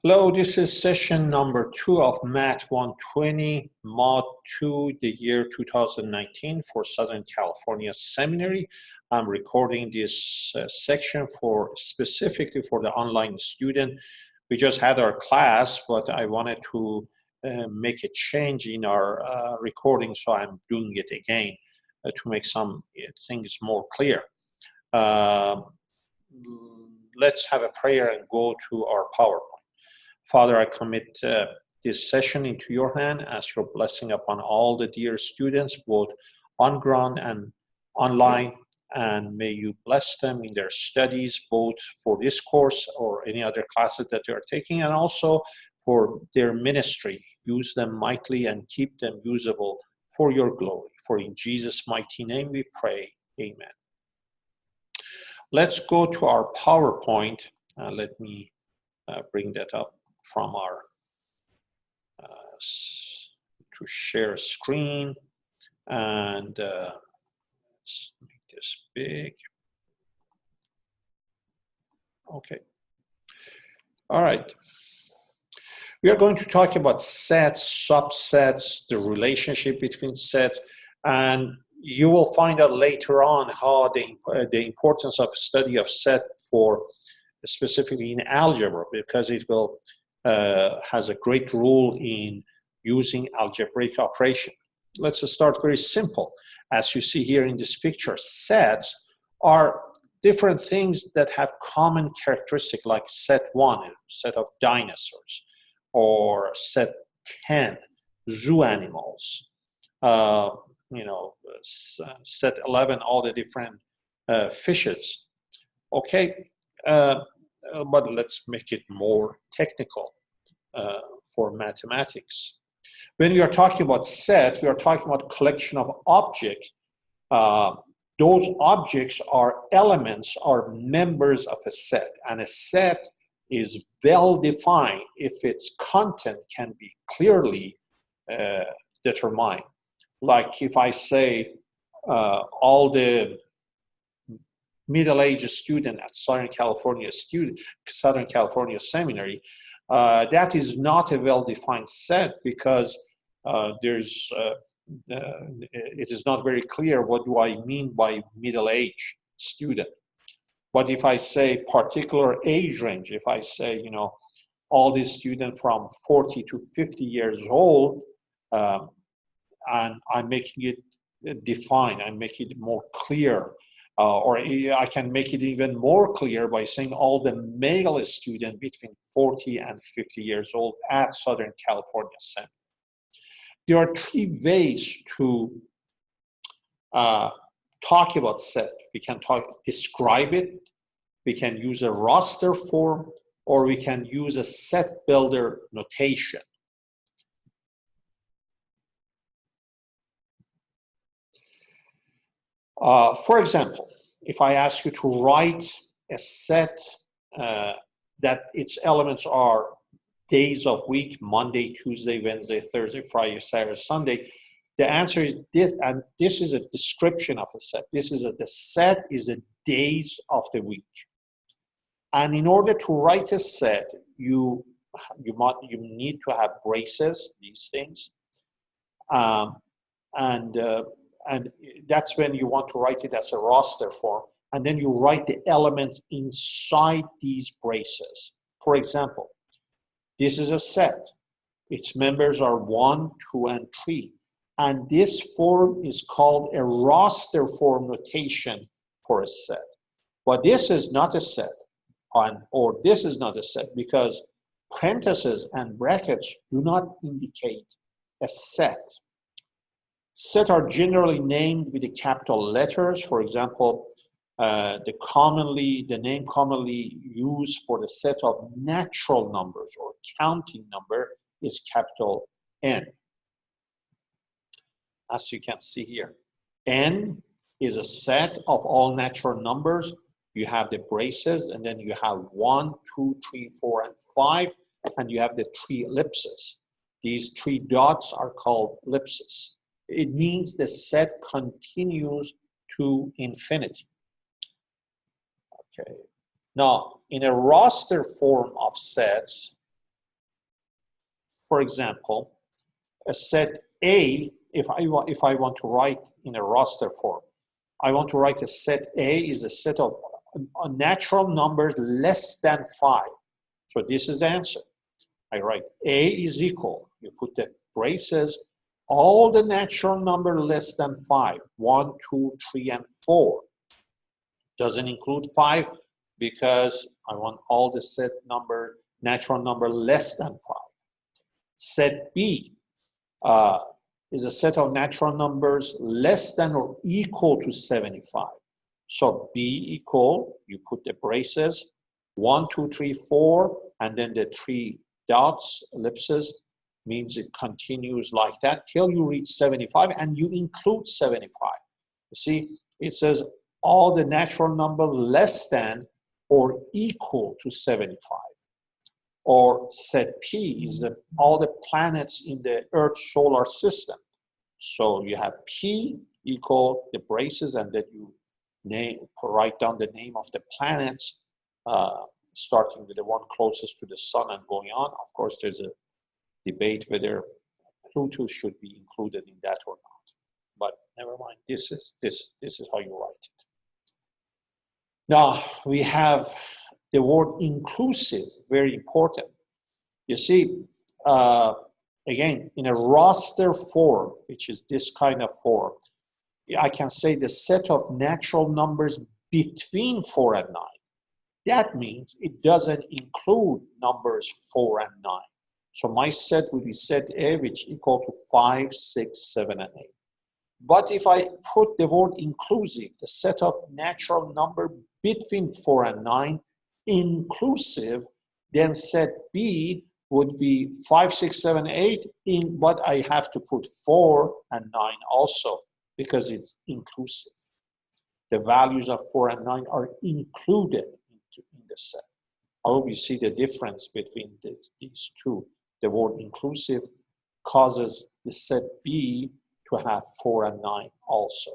Hello, this is session number 2 of Math 120, Mod 2, the year 2019 for Southern California Seminary. I'm recording this section specifically for the online student. We just had our class, but I wanted to make a change in our recording, so I'm doing it again to make some things more clear. Let's have a prayer and go to our PowerPoint. Father, I commit this session into your hand. Ask your blessing upon all the dear students, both on ground and online, and may you bless them in their studies, both for this course or any other classes that they are taking, and also for their ministry. Use them mightily and keep them usable for your glory. For in Jesus' mighty name we pray, amen. Let's go to our PowerPoint. Let me bring that up from our to share screen, and let's make this big. Okay. All right. We are going to talk about sets, subsets, the relationship between sets, and you will find out later on how the importance of study of set for specifically in algebra, because it will has a great role in using algebraic operation. Let's start very simple. As you see here in this picture, sets are different things that have common characteristic, like set 1, a set of dinosaurs, or set 10, zoo animals, set 11, all the different fishes. Okay. But let's make it more technical for mathematics. When we are talking about set, we are talking about collection of objects. Those objects are elements, are members of a set, and a set is well defined if its content can be clearly determined. Like if I say all the middle-aged student at Southern California Seminary, that is not a well-defined set, because it is not very clear what do I mean by middle-aged student. But if I say particular age range, if I say, all these students from 40 to 50 years old, and I'm making it defined, I'm making it more clear. Or I can make it even more clear by saying all the male students between 40 and 50 years old at Southern California Seminary. There are 3 ways to talk about set. We can describe it, we can use a roster form, or we can use a set builder notation. For example, if I ask you to write a set that its elements are days of week, Monday, Tuesday, Wednesday, Thursday, Friday, Saturday, Sunday, the answer is this, and this is a description of a set. The set is the days of the week. And in order to write a set, you need to have braces, these things, and that's when you want to write it as a roster form, and then you write the elements inside these braces. For example, this is a set. Its members are 1, 2, and 3. And this form is called a roster form notation for a set. But this is not a set, or this is not a set, because parentheses and brackets do not indicate a set. Sets are generally named with the capital letters. For example, the name commonly used for the set of natural numbers or counting number is capital N. As you can see here, N is a set of all natural numbers. You have the braces, and then you have 1, 2, 3, 4, and 5, and you have the 3 ellipses. These 3 dots are called ellipses. It means the set continues to infinity. Okay. Now, in a roster form of sets, for example, a set A, if I want to write in a raster form, I want to write a set A is a set of natural numbers less than 5. So this is the answer. I write A is equal, you put the braces, all the natural number less than 5, 1, 2, 3, and 4. Doesn't include 5 because I want all the set number, natural number less than 5. Set B is a set of natural numbers less than or equal to 75. So B equal, you put the braces, 1, 2, 3, 4, and then the 3 dots, ellipses, means it continues like that till you reach 75, and you include 75. You see, it says all the natural number less than or equal to 75. Or set P is all the planets in the Earth's solar system. So you have P equal the braces, and then you write down the name of the planets, starting with the one closest to the sun and going on. Of course, there's a debate whether Pluto should be included in that or not. But never mind. This is how you write it. Now we have the word inclusive, very important. You see, again, in a raster form, which is this kind of form, I can say the set of natural numbers between 4 and 9. That means it doesn't include numbers 4 and 9. So my set will be set A, which equal to 5, 6, 7, and 8. But if I put the word inclusive, the set of natural number between 4 and 9, inclusive, then set B would be 5, 6, 7, 8, but I have to put 4 and 9 also because it's inclusive. The values of 4 and 9 are included in the set. I hope you see the difference between these two. The word inclusive causes the set B to have 4 and 9 also.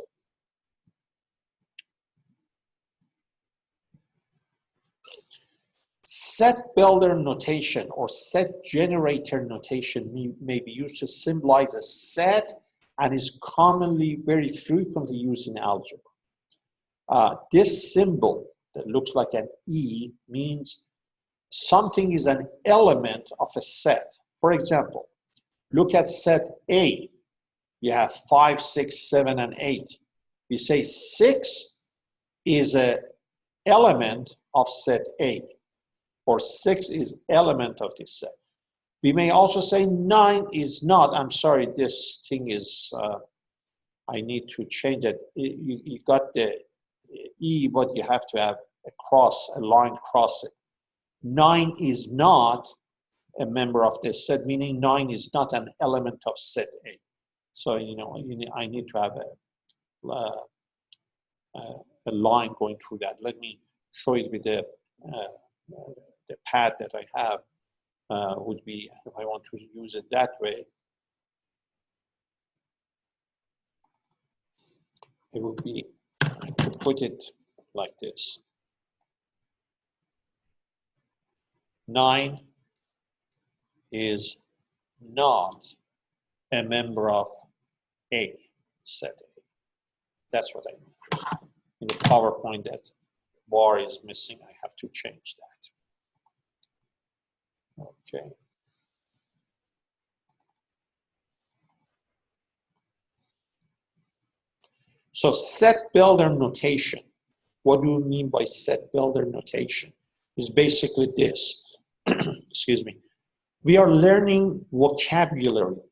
Set builder notation or set generator notation may be used to symbolize a set and is commonly, very frequently used in algebra. This symbol that looks like an E means something is an element of a set. For example, look at set A. You have 5, 6, 7, and 8. We say 6 is an element of set A, or 6 is element of this set. We may also say 9 is not. I'm sorry, this thing is, I need to change it. You got the E, but you have to have a line across it. 9 is not a member of this set, meaning 9 is not an element of set A. So, I need to have a line going through that. Let me show it with the pad that I have. Would be, if I want to use it that way, it would be to put it like this. 9 is not a member of A, set A. That's what I mean. In the PowerPoint, that bar is missing. I have to change that. Okay. So set builder notation. What do you mean by set builder notation? Is basically this. Excuse me. We are learning vocabulary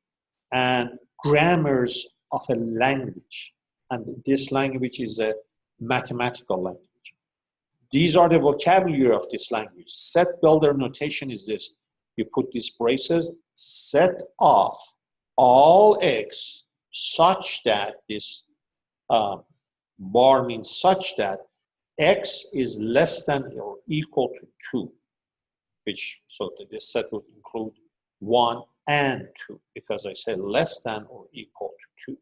and grammars of a language. And this language is a mathematical language. These are the vocabulary of this language. Set builder notation is this. You put these braces, set off all x such that this bar means such that x is less than or equal to 2, which, so that this set would include 1 and 2, because I said less than or equal to 2.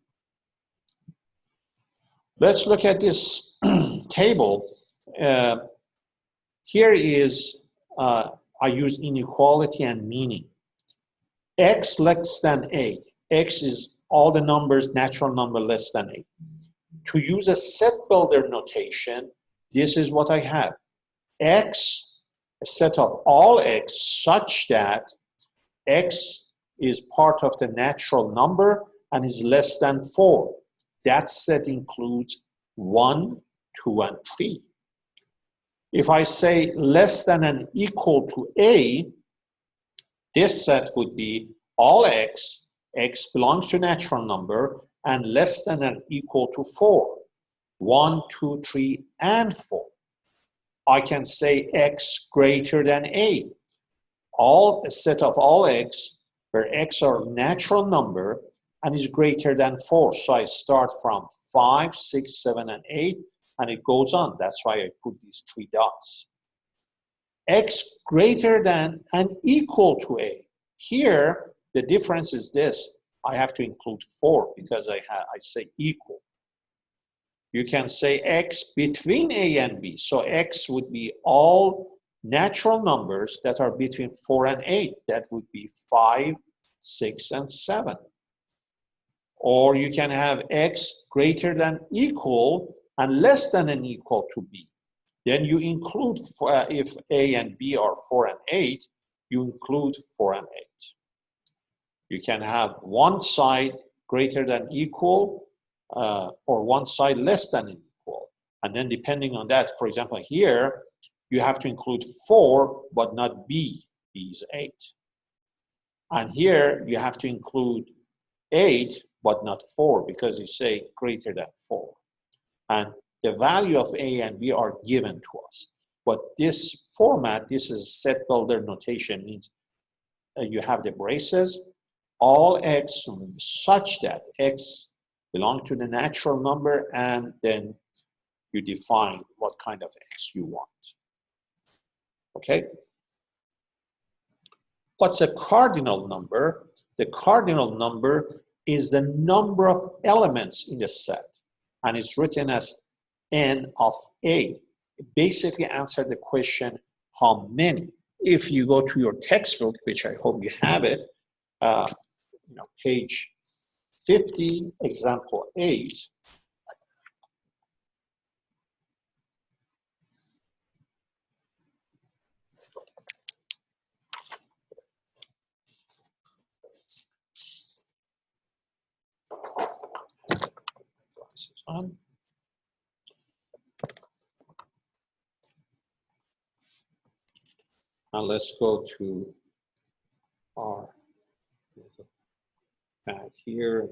Let's look at this table. Here is, I use inequality and meaning. X less than A. X is all the numbers, natural number less than A. To use a set builder notation, this is what I have. X, a set of all X such that X is part of the natural number and is less than 4. That set includes 1, 2, and 3. If I say less than and equal to A, this set would be all X, X belongs to natural number, and less than and equal to 4. 1, 2, 3, and 4. I can say X greater than A. A set of all X, where X are natural number and is greater than 4. So I start from 5, 6, 7, and 8, and it goes on. That's why I put these 3 dots. X greater than and equal to A. Here, the difference is this. I have to include 4 because I say equal. You can say X between A and B. So X would be all natural numbers that are between 4 and 8. That would be 5, 6, and 7. Or you can have X greater than equal and less than and equal to B. Then you include, if A and B are 4 and 8, you include 4 and 8. You can have one side greater than equal or one side less than equal. And then depending on that, for example, here, you have to include 4, but not B. B is 8. And here, you have to include 8, but not 4, because you say greater than 4. And the value of A and B are given to us. But this format, this is set builder notation, means you have the braces, all X such that X belong to the natural number, and then you define what kind of X you want. Okay? What's a cardinal number? The cardinal number is the number of elements in the set, and it's written as N of A. It basically answered the question, how many? If you go to your textbook, which I hope you have it, page 50, example 8. Glasses on. Now let's go to our pad here.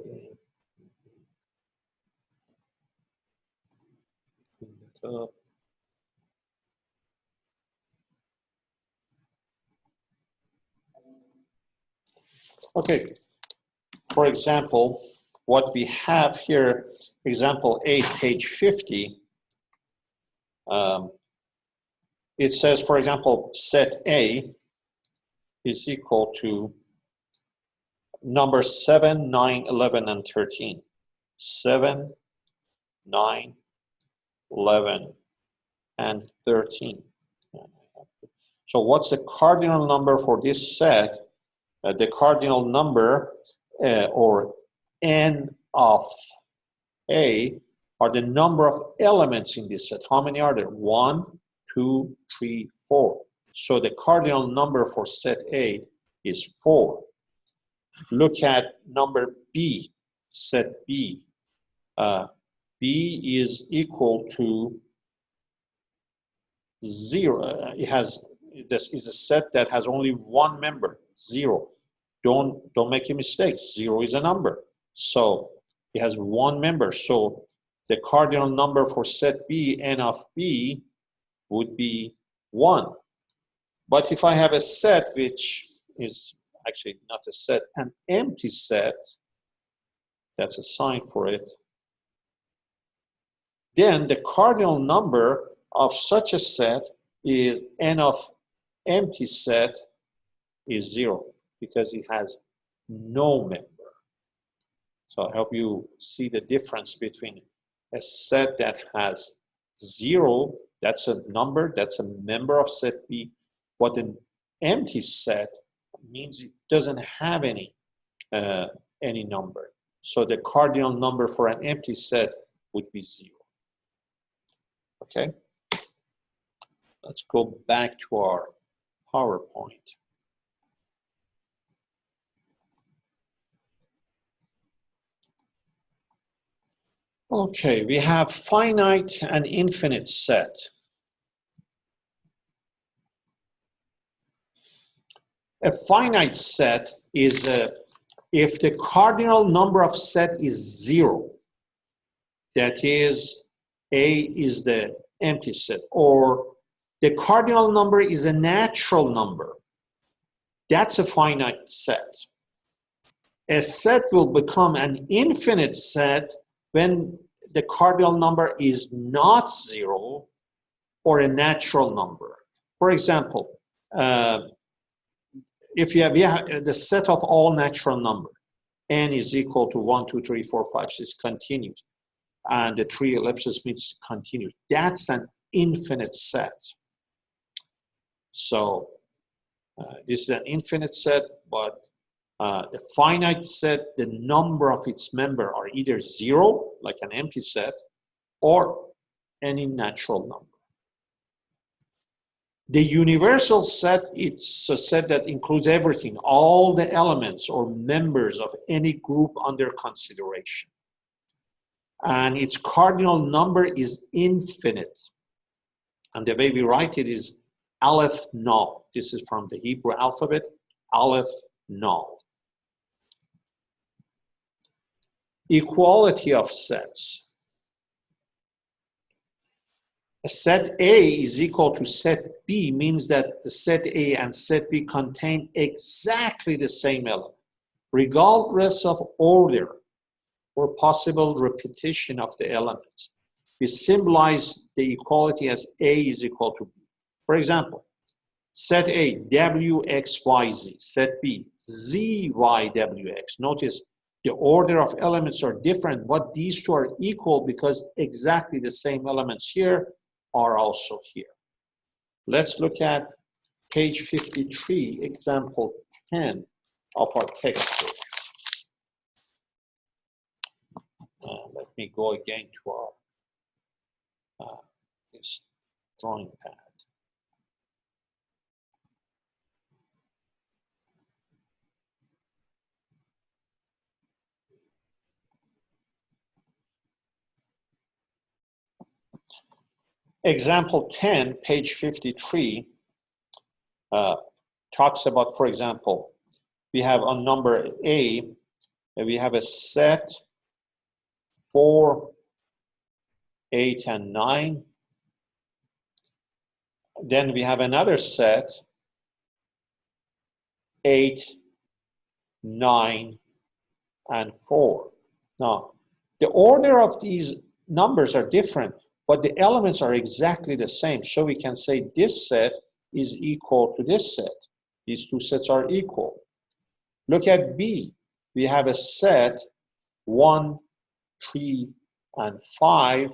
Clean it up. Okay, for example, what we have here, example 8, page 50, it says, for example, set A is equal to number 7, 9, 11, and 13. 7, 9, 11, and 13. So what's the cardinal number for this set? The cardinal number, or N of A, are the number of elements in this set. How many are there? 1, 2, 3, 4. So the cardinal number for set A is 4. Look at number B, set B. B is equal to 0. This is a set that has only one member, 0. Don't make a mistake. 0 is a number. So it has one member. So the cardinal number for set B, N of B, would be 1. But if I have a set which is actually not a set, an empty set, that's a sign for it, then the cardinal number of such a set is N of empty set is 0, because it has no member. So I hope you see the difference between a set that has 0, that's a number, that's a member of set B, but an empty set, means it doesn't have any number. So the cardinal number for an empty set would be 0. Okay? Let's go back to our PowerPoint. Okay, we have finite and infinite set. A finite set is if the cardinal number of set is 0, that is, A is the empty set, or the cardinal number is a natural number, that's a finite set. A set will become an infinite set when the cardinal number is not 0 or a natural number. For example, if you have the set of all natural numbers, n is equal to 1, 2, 3, 4, 5, 6 continues, and the 3 ellipses means continues. That's an infinite set. So this is an infinite set, but the finite set, the number of its members are either 0, like an empty set, or any natural number. The universal set, it's a set that includes everything, all the elements or members of any group under consideration. And its cardinal number is infinite. And the way we write it is Aleph Null. This is from the Hebrew alphabet, Aleph Null. Equality of sets. A set A is equal to set B means that the set A and set B contain exactly the same element, regardless of order or possible repetition of the elements. We symbolize the equality as A is equal to B. For example, set A, W, X, Y, Z. Set B, Z, Y, W, X. Notice the order of elements are different, but these two are equal because exactly the same elements here are also here. Let's look at page 53, example 10 of our textbook. Let me go again to our this drawing pad. Example 10, page 53, talks about, for example, we have on number A, we have a set 4, 8, and 9. Then we have another set 8, 9, and 4. Now, the order of these numbers are different, but the elements are exactly the same. So we can say this set is equal to this set. These two sets are equal. Look at B. We have a set 1, 3, and 5.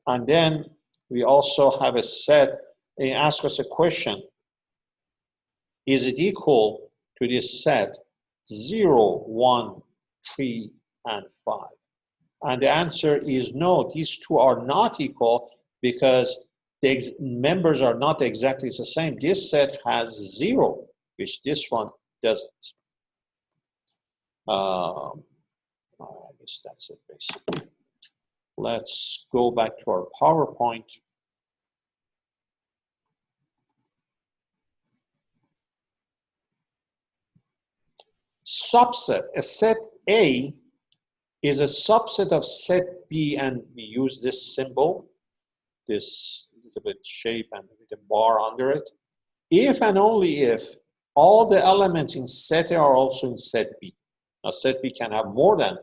And then we also have a set, they ask us a question. Is it equal to this set 0, 1, 3, and 5? And the answer is no, these two are not equal because the members are not exactly the same. This set has 0, which this one doesn't. I guess that's it basically. Let's go back to our PowerPoint. Subset, a set A is a subset of set B, and we use this symbol, this little bit shape and with a bar under it, if and only if all the elements in set A are also in set B. Now, set B can have more than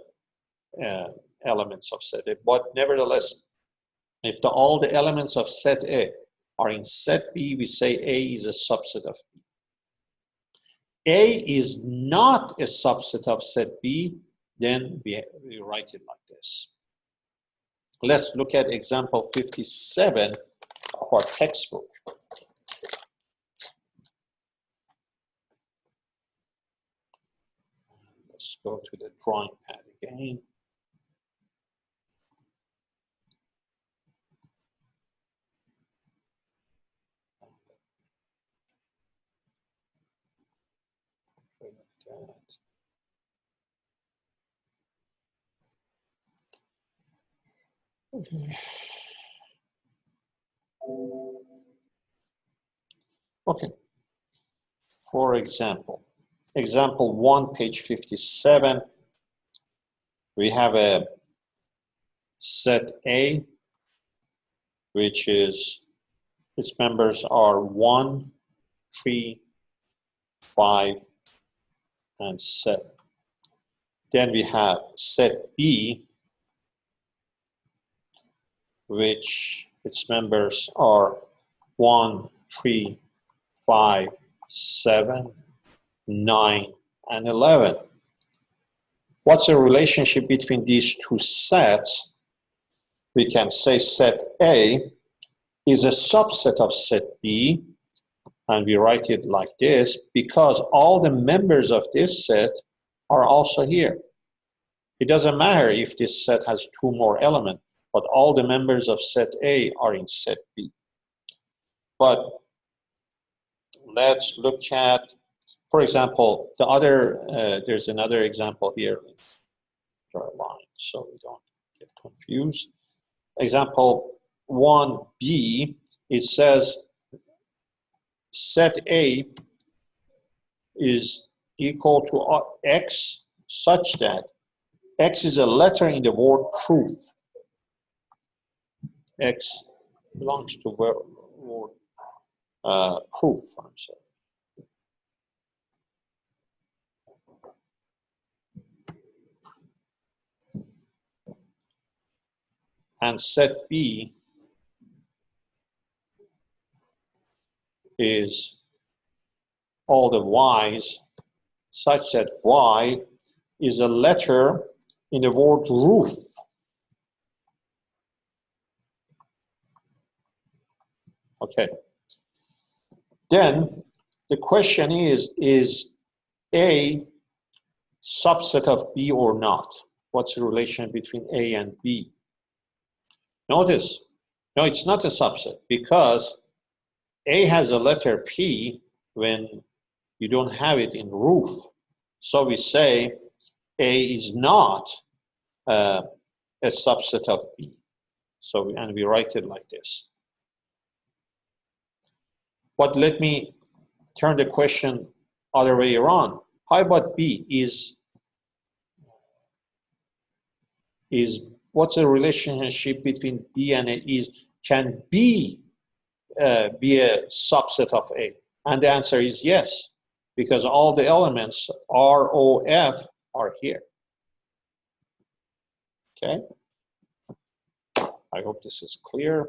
elements of set A, but nevertheless, if all the elements of set A are in set B, we say A is a subset of B. A is not a subset of set B, then we write it like this. Let's look at example 57 of our textbook. Let's go to the drawing pad again. Okay. Okay. For example, example 1, page 57, we have a set A, which is, its members are 1, 3, 5, and 7. Then we have set B, which its members are 1, 3, 5, 7, 9, and 11. What's the relationship between these two sets? We can say set A is a subset of set B, and we write it like this because all the members of this set are also here. It doesn't matter if this set has 2 more elements, but all the members of set A are in set B. But let's look at, for example, the other, there's another example here. Draw a line so we don't get confused. Example 1b, it says set A is equal to x such that x is a letter in the word proof. X belongs to word proof, I'm sorry. And set B is all the y's such that y is a letter in the word roof. Okay. Then the question is A subset of B or not? What's the relation between A and B? Notice, no, it's not a subset because A has a letter P when you don't have it in roof. So we say A is not a subset of B. So, and we write it like this. But let me turn the question other way around. How about B? Is what's the relationship between B and A? Can B be a subset of A? And the answer is yes, because all the elements R, O, F are here. Okay? I hope this is clear.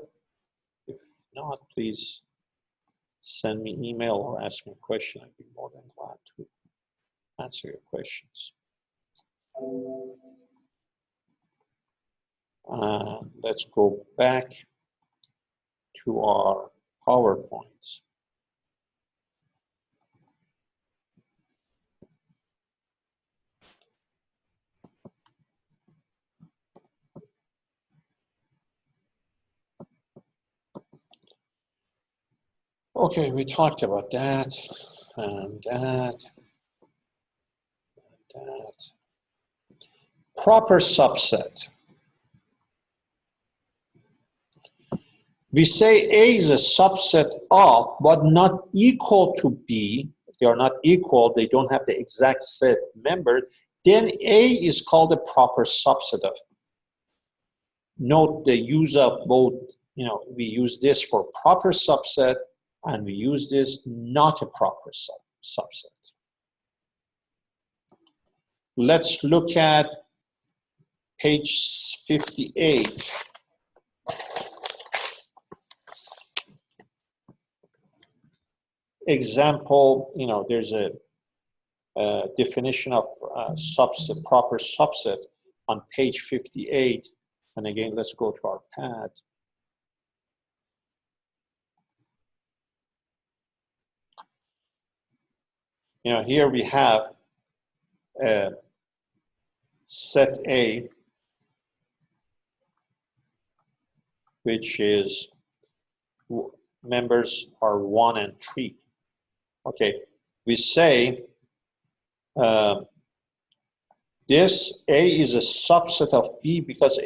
If not, please send me email or ask me a question. I'd be more than glad to answer your questions. Let's go back to our PowerPoints. Okay, we talked about that, and that, and that. Proper subset. We say A is a subset of, but not equal to B. They are not equal, they don't have the exact set member. Then A is called a proper subset of. Note the use of both, you know, we use this for proper subset, and we use this not a proper subset. Let's look at page 58. Example, you know, there's a definition of subset, proper subset on page 58. And again, let's go to our pad. You know, here we have set A, which is members are 1 and 3. Okay, we say this A is a subset of B because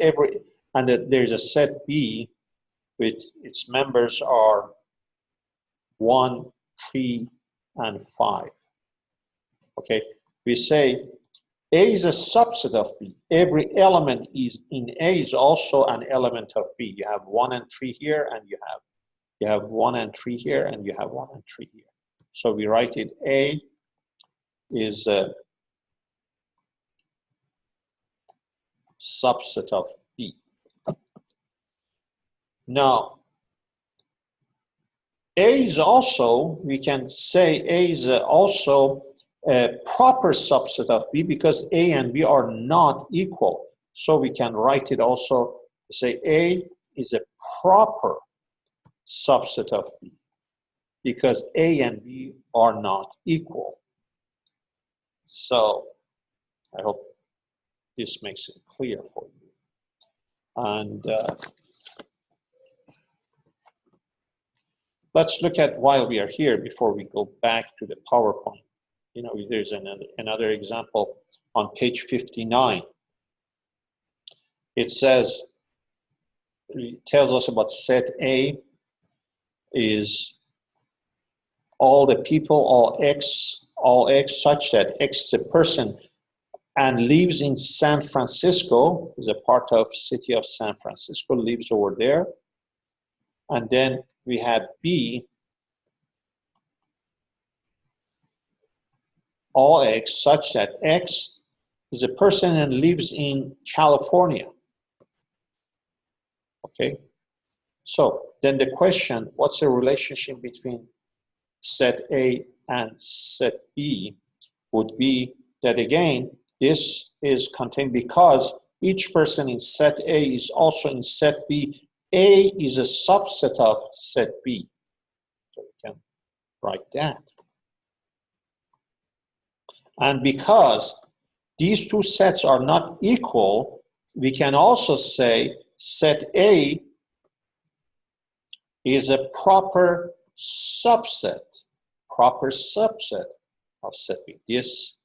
and that there's a set B with its members are 1, 3, and 5. Okay, we say A is a subset of B. Every element is in A is also an element of B. You have 1 and 3 here, and you have 1 and 3 here, and you have 1 and 3 here. So we write it A is a subset of B. Now, A is also, we can say A is also a proper subset of B because A and B are not equal. So we can write it also, say A is a proper subset of B because A and B are not equal. So I hope this makes it clear for you. And let's look at, while we are here, before we go back to the PowerPoint, you know, there's another example on page 59. It says, it tells us about set A is all the people, all X such that X is a person and lives in San Francisco, is a part of city of San Francisco, lives over there. And then we have B, all X such that X is a person and lives in California. Okay, so then the question, what's the relationship between set A and set B, would be that again, this is contained because each person in set A is also in set B. A is a subset of set B. So we can write that. And because these two sets are not equal, we can also say set A is a proper subset of set B. It's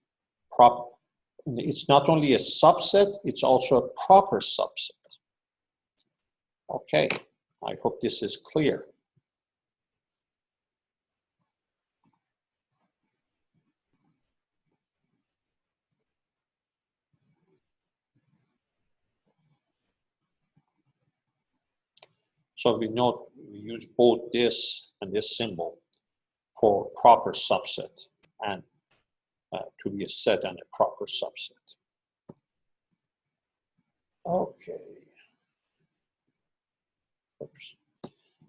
not only a subset, it's also a proper subset. Okay, I hope this is clear. So we note we use both this and this symbol for proper subset and to be a set and a proper subset. Okay. Oops.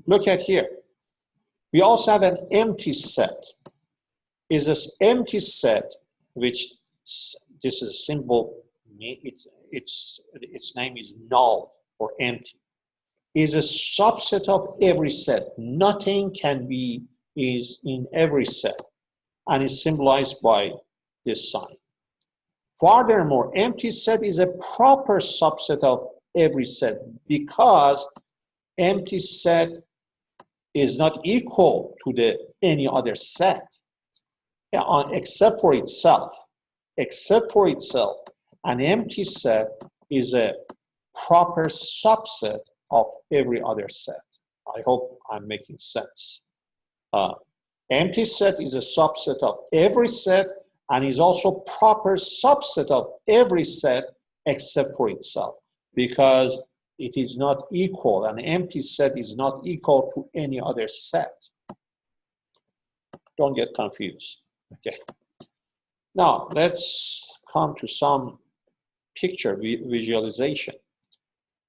Look at here. We also have an empty set. Is this empty set, which this is a symbol, its name is null or empty, is a subset of every set. Nothing can be is in every set, and is symbolized by this sign. Furthermore, empty set is a proper subset of every set because empty set is not equal to any other set except for itself. Except for itself, an empty set is a proper subset of every other set. I hope I'm making sense. Empty set is a subset of every set and is also proper subset of every set except for itself because it is not equal. An empty set is not equal to any other set. Don't get confused. Okay. Now let's come to some picture visualization.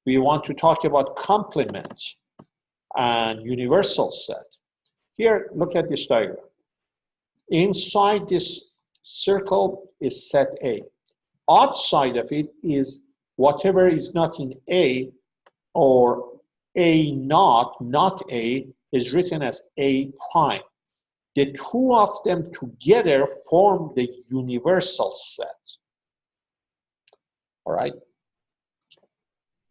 We want to talk about complement and universal set. Here, look at this diagram. Inside this circle is set A. Outside of it is whatever is not in A, or A naught, not A, is written as A prime. The two of them together form the universal set. all right?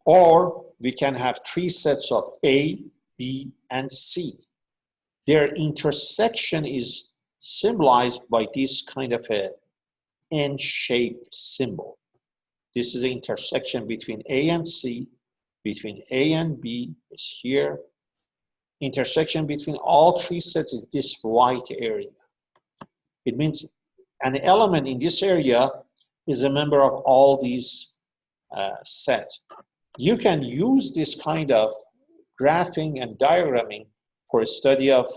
Or we can have three sets of A, B, and C. Their intersection is symbolized by this kind of a N-shaped symbol. This is the intersection between A and C, between A and B is here. Intersection between all three sets is this white area. It means an element in this area is a member of all these sets. You can use this kind of graphing and diagramming for a study of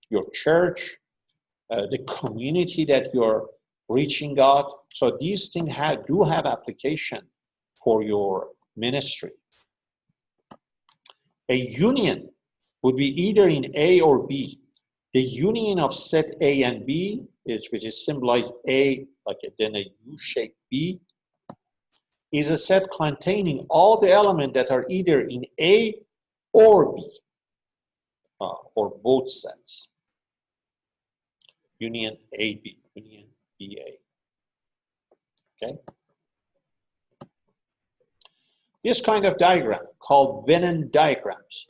your church, the community that you're reaching out. So these things do have application for your ministry. A union would be either in A or B. The union of set A and B, which is symbolized A, like then a U-shaped B, is a set containing all the elements that are either in A or B, or both sets. Union AB, union BA. Okay? This kind of diagram, called Venn diagrams,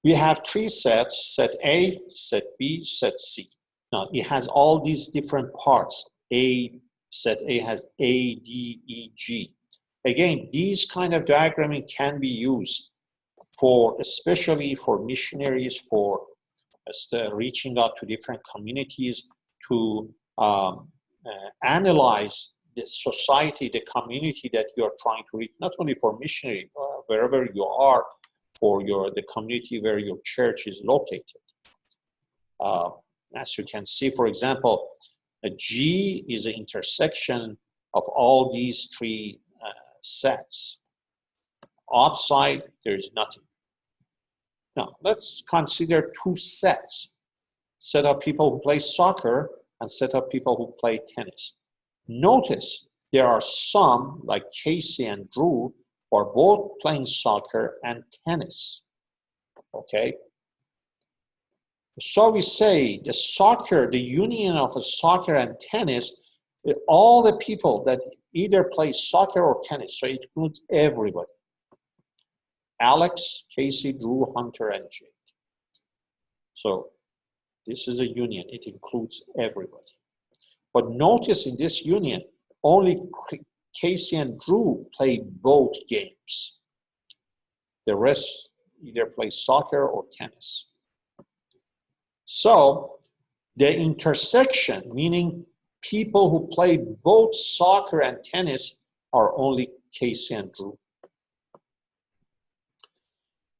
we have three sets, set A, set B, set C. Now, it has all these different parts. Set A has A, D, E, G. Again, these kind of diagramming can be used for, especially for missionaries, for reaching out to different communities to analyze the society, the community that you are trying to reach, not only for missionary, wherever you are, for the community where your church is located. As you can see, for example, a G is an intersection of all these three sets. Outside, there's nothing. Now, let's consider two sets. Set of people who play soccer and set of people who play tennis. Notice there are some, like Casey and Drew, who are both playing soccer and tennis. Okay? So we say the union of a soccer and tennis, all the people that either play soccer or tennis, so it includes everybody. Alex, Casey, Drew, Hunter, and Jade. So this is a union. It includes everybody. But notice in this union, only Casey and Drew play both games. The rest either play soccer or tennis. So the intersection, meaning people who play both soccer and tennis, are only Casey and Drew.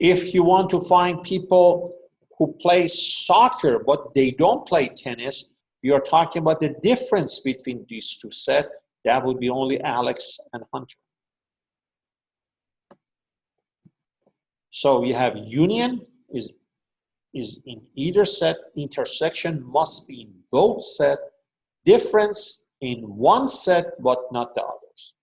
If you want to find people who play soccer but they don't play tennis, you're talking about the difference between these two sets. That would be only Alex and Hunter. So you have union is in either set, intersection must be in both sets, difference in one set but not the others.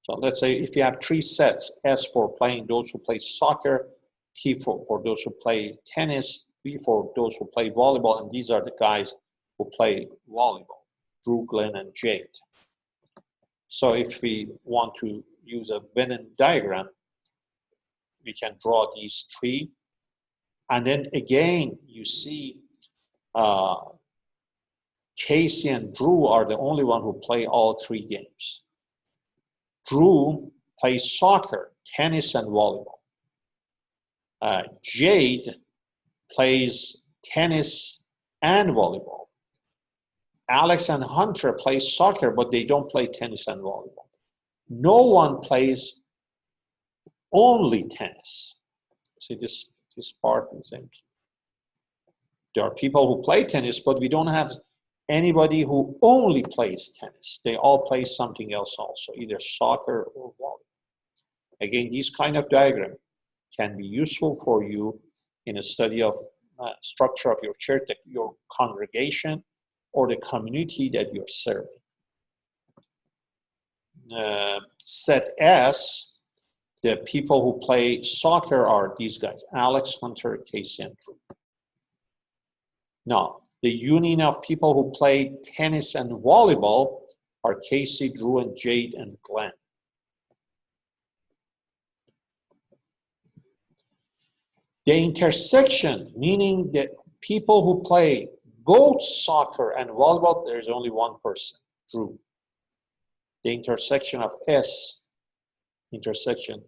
So let's say if you have three sets, S for playing those who play soccer, T for those who play tennis, B for those who play volleyball, and these are the guys who play volleyball, Drew, Glenn, and Jade. So if we want to use a Venn diagram, we can draw these three. And then again, you see Casey and Drew are the only one who play all three games. Drew plays soccer, tennis, and volleyball. Jade plays tennis and volleyball. Alex and Hunter play soccer, but they don't play tennis and volleyball. No one plays only tennis. See, this part is empty. There are people who play tennis, but we don't have anybody who only plays tennis. They all play something else also, either soccer or volleyball. Again, these kind of diagram can be useful for you in a study of structure of your church, your congregation, or the community that you're serving. Set S, the people who play soccer are these guys, Alex, Hunter, Casey, and Drew. Now, the union of people who play tennis and volleyball are Casey, Drew, and Jade, and Glenn. The intersection, meaning that people who play both soccer and volleyball, there's only one person, Drew. The intersection of S, intersection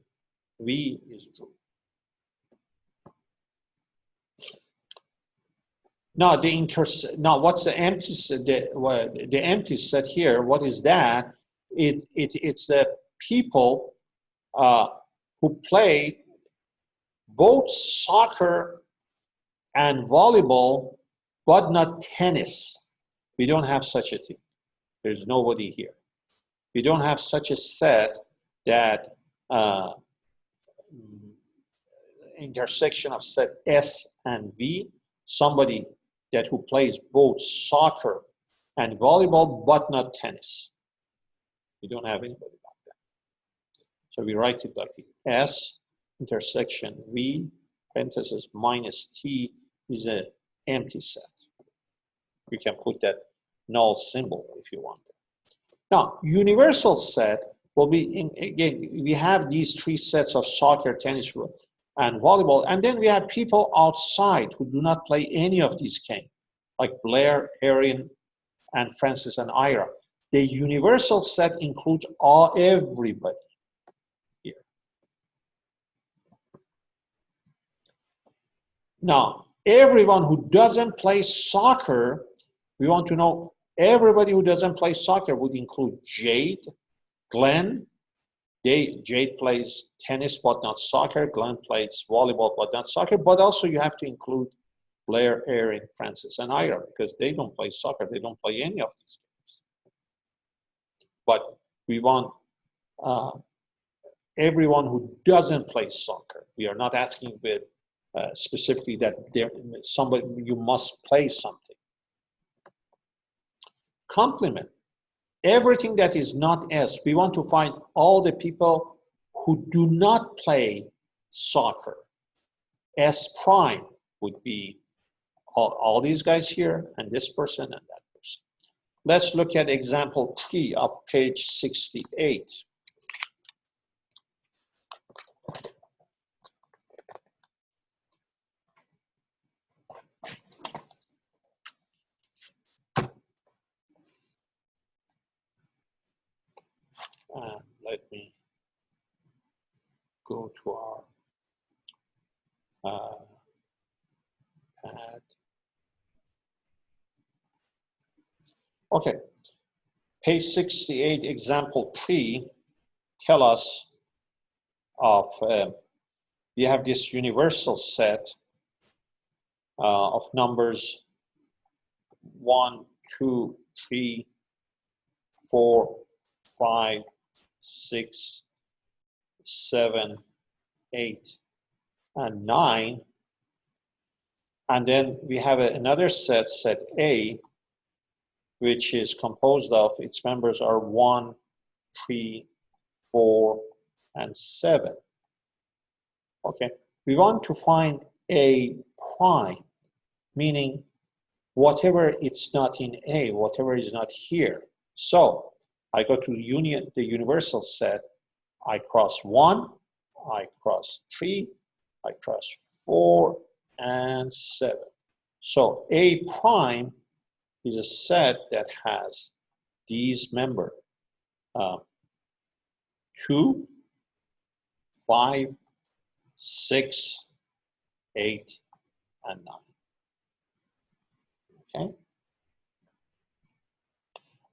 V is Drew. Now, what's the empty set? The empty set here, what is that? It's the people who play both soccer and volleyball, but not tennis. We don't have such a thing. There's nobody here. We don't have such a set that intersection of set S and V, somebody that who plays both soccer and volleyball, but not tennis. We don't have anybody like that. So we write it like S intersection V, parenthesis minus T is an empty set. You can put that null symbol if you want. Now, universal set will be, again, we have these three sets of soccer, tennis, and volleyball, and then we have people outside who do not play any of these games, like Blair, Erin, and Francis and Ira. The universal set includes everybody here. Now, everyone who doesn't play soccer, we want to know everybody who doesn't play soccer would include Jade, Glenn. Jade plays tennis but not soccer. Glenn plays volleyball but not soccer. But also you have to include Blair, Erin, Francis, and Ira because they don't play soccer. They don't play any of these games. But we want everyone who doesn't play soccer. We are not asking with specifically that somebody you must play something. Complement. Everything that is not S, we want to find all the people who do not play soccer. S prime would be all these guys here, and this person and that person. Let's look at example 3 of page 68. Let me go to our pad. Okay, page 68, example 3, tell us of, we have this universal set of numbers 1, 2, 3, 4, 5, 6, 7, 8, and 9. And then we have another set, set A, which is composed of, its members are 1, 3, 4, and 7. Okay, we want to find A prime, meaning whatever it's not in A, whatever is not here. So I go to the universal set, I cross 1, I cross 3, I cross 4, and 7. So A prime is a set that has these members 2, 5, 6, 8, and 9. Okay?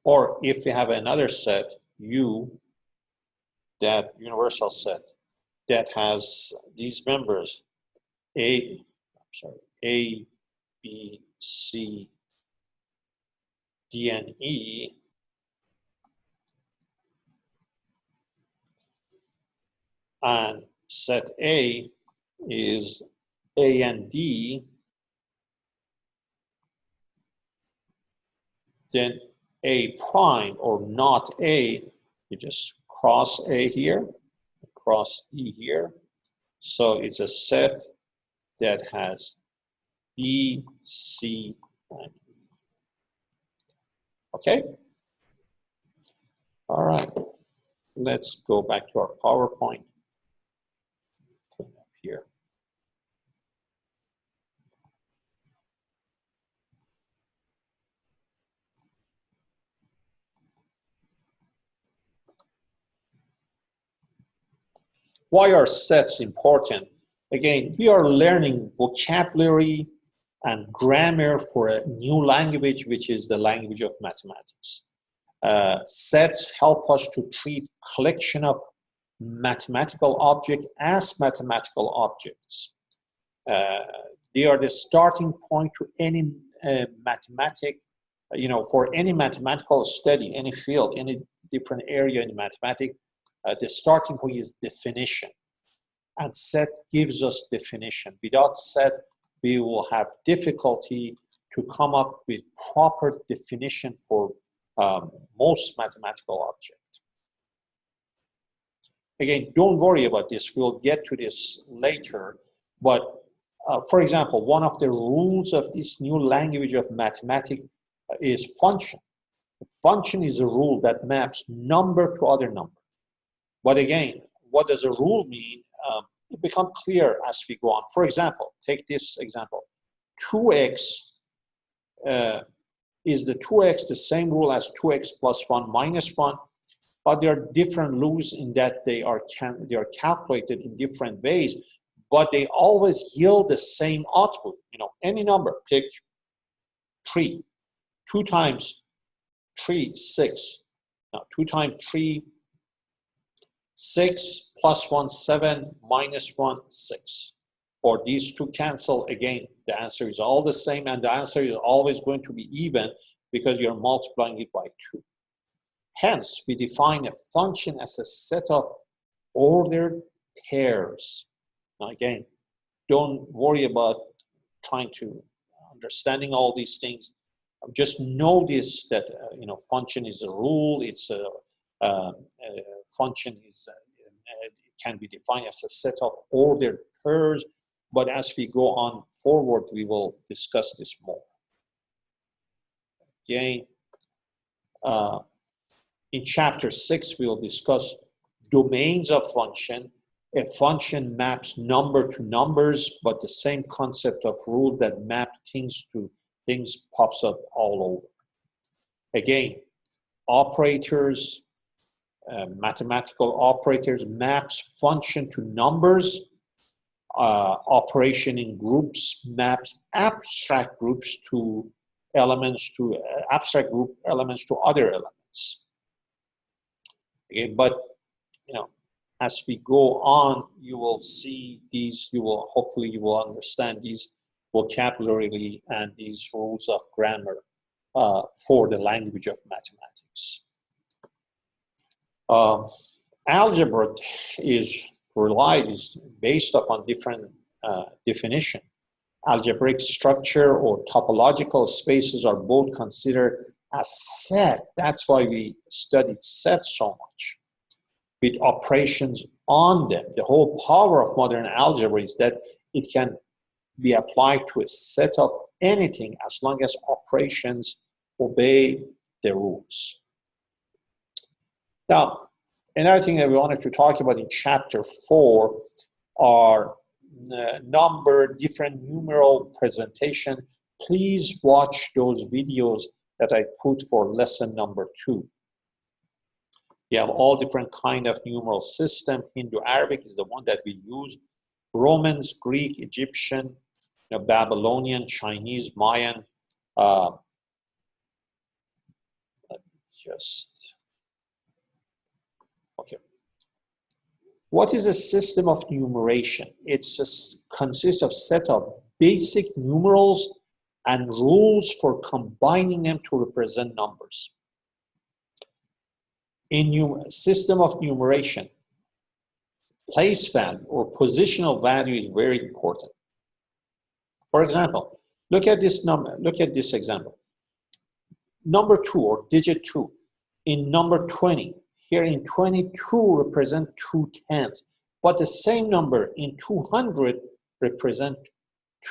Or if we have another set, U, that universal set, that has these members, A, B, C, D, and E, and set A is A and D, then A prime or not A, you just cross A here, cross E here. So it's a set that has B, C, and E. Okay? All right, let's go back to our PowerPoint. Clean up here. Why are sets important? Again, we are learning vocabulary and grammar for a new language, which is the language of mathematics. Sets help us to treat collection of mathematical objects as mathematical objects. They are the starting point to any for any mathematical study, any field, any different area in mathematics. The starting point is definition, and set gives us definition. Without set, we will have difficulty to come up with proper definition for most mathematical objects. Again, don't worry about this. We'll get to this later. But for example, one of the rules of this new language of mathematics is function. Function is a rule that maps number to other number. But again, what does a rule mean? It becomes clear as we go on. For example, take this example. 2x is the 2x the same rule as 2x plus 1 minus 1? But there are different rules in that they are calculated in different ways, but they always yield the same output. Any number, pick 3. 2 times 3, 6. Now, 2 times 3, 6, plus 1, 7, minus 1, 6. Or these two cancel. Again, the answer is all the same, and the answer is always going to be even because you're multiplying it by 2. Hence, we define a function as a set of ordered pairs. Now again, don't worry about trying to understanding all these things. Just know this, that function is a rule. It's a function is it can be defined as a set of ordered pairs. But as we go on forward, we will discuss this more. Again, in chapter 6, we will discuss domains of function. A function maps number to numbers, but the same concept of rule that map things to things pops up all over. Again, operators, mathematical operators maps function to numbers. Operation in groups maps abstract groups to elements to abstract group elements to other elements. Okay, but as we go on, you will see these. Hopefully you will understand these vocabulary and these rules of grammar for the language of mathematics. Algebra is based upon different definition. Algebraic structure or topological spaces are both considered as set. That's why we studied sets so much, with operations on them. The whole power of modern algebra is that it can be applied to a set of anything as long as operations obey the rules. Now, another thing that we wanted to talk about in chapter 4 are different numeral presentation. Please watch those videos that I put for lesson number 2. You have all different kind of numeral system. Hindu-Arabic is the one that we use. Romans, Greek, Egyptian, Babylonian, Chinese, Mayan. Let me just... Okay. What is a system of numeration? It consists of set of basic numerals and rules for combining them to represent numbers. In system of numeration, place value or positional value is very important. For example, look at this number. Look at this example. Number 2 or digit 2 in number 20. Here in 22 represent 2 tenths, but the same number in 200 represent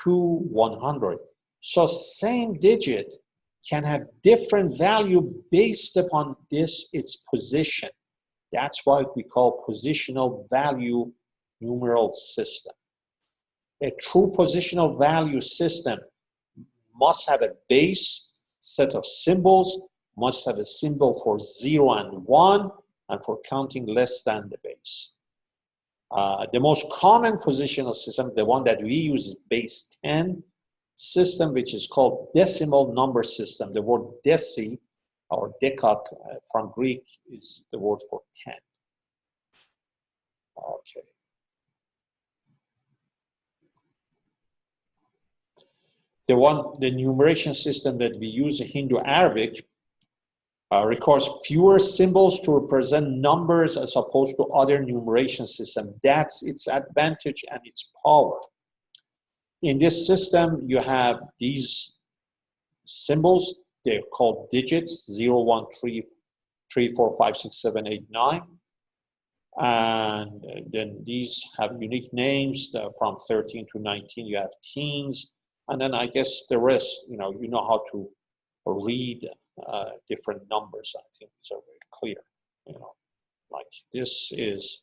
2 100. So same digit can have different value based upon its position. That's what we call positional value numeral system. A true positional value system must have a base set of symbols, must have a symbol for 0 and 1, and for counting less than the base. The most common positional system, the one that we use, is base 10 system, which is called decimal number system. The word deci or dekak from Greek is the word for 10. Okay. The numeration system that we use in Hindu-Arabic requires fewer symbols to represent numbers as opposed to other numeration systems. That's its advantage and its power. In this system, you have these symbols. They're called digits, 0, 1, 3, 3, 4, 5, 6, 7, 8, 9. And then these have unique names. From 13 to 19, you have teens. And then I guess the rest, you know how to read different numbers. I think these are very clear. Like this is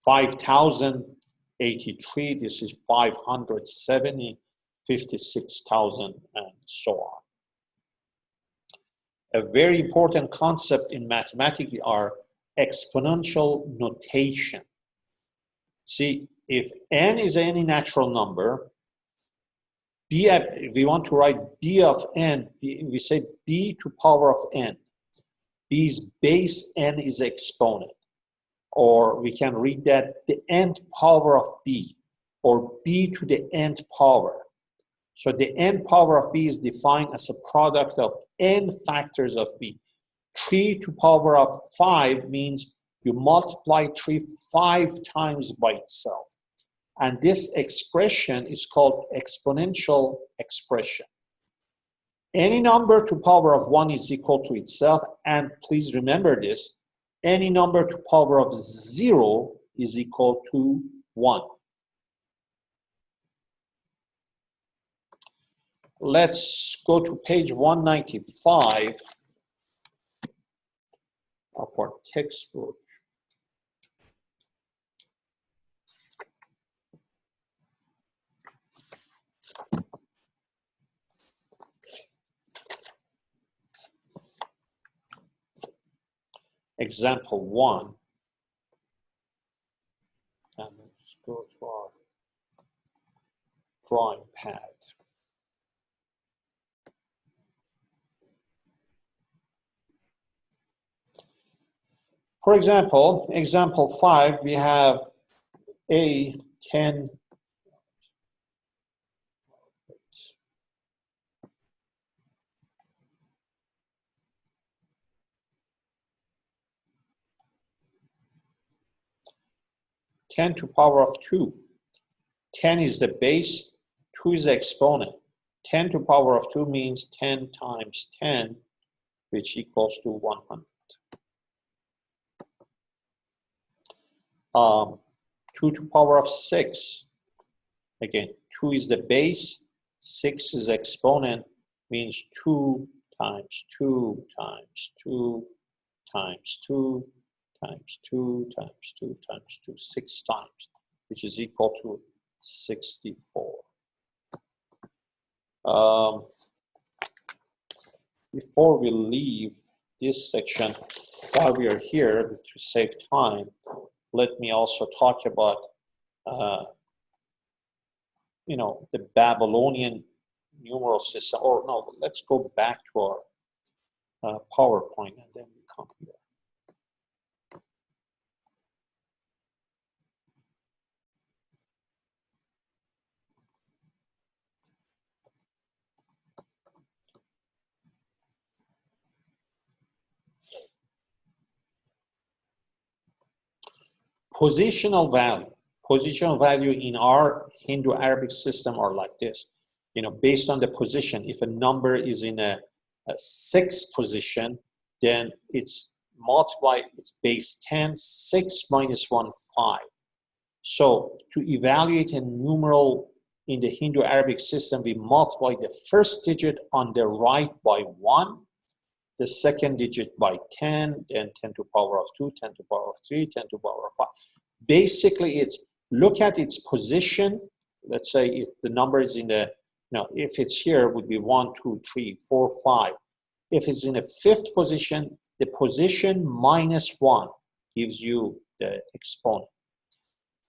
5,083. This is 570, 56,000, and so on. A very important concept in mathematics are exponential notation. See, if n is any natural number, if we want to write b of n, we say b to power of n. B's base n is exponent. Or we can read that the nth power of b, or b to the nth power. So the nth power of b is defined as a product of n factors of b. 3 to power of 5 means you multiply 3 5 times by itself. And this expression is called exponential expression. Any number to power of 1 is equal to itself, and please remember this, any number to power of 0 is equal to 1. Let's go to page 195 of our textbook. Example 1. And let's go to our drawing pad. For example, example 5, we have a 10 10 to power of 2. 10 is the base, 2 is the exponent. 10 to power of 2 means 10 times 10, which equals to 100. 2 to power of 6. Again, 2 is the base, 6 is exponent, means 2 times 2 times 2 times 2 times 2 times 2 times 2, 6 times, which is equal to 64. Before we leave this section, while we are here, to save time, let me also talk about the Babylonian numeral system. Or no, let's go back to our PowerPoint and then we come here. Positional value. Positional value in our Hindu-Arabic system are like this. Based on the position, if a number is in a 6th position, then it's multiply its base 10, 6 minus 1, 5. So to evaluate a numeral in the Hindu-Arabic system, we multiply the first digit on the right by 1, the second digit by 10, then 10 to the power of 2, 10 to the power of 3, 10 to the power of 5. Basically, it's look at its position. Let's say if the number is in the, if it's here, it would be 1, 2, 3, 4, 5. If it's in the fifth position, the position minus 1 gives you the exponent.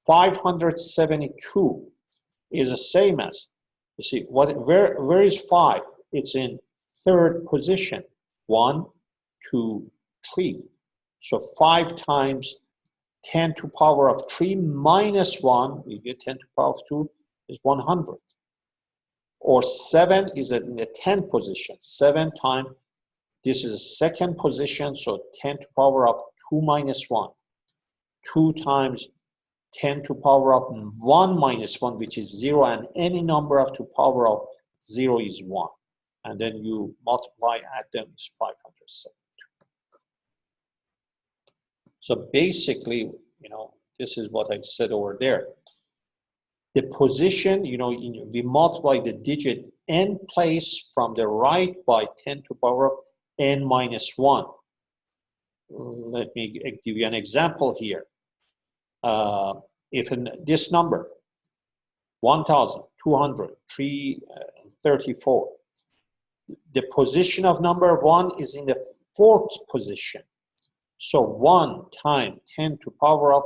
572 is the same as, you see, where is 5? It's in third position. 1, 2, 3. So 5 times 10 to the power of 3 minus 1, you get 10 to the power of 2, is 100. Or 7 is in the 10th position. 7 times, this is the second position, so 10 to the power of 2 minus 1. 2 times 10 to the power of 1 minus 1, which is 0, and any number up to the power of 0 is 1. And then you multiply, add them, is 572. So basically, this is what I said over there. The position, we multiply the digit n place from the right by 10 to the power of n minus 1. Let me give you an example here. If this number, 1,234, the position of number 1 is in the fourth position. So 1 times 10 to the power of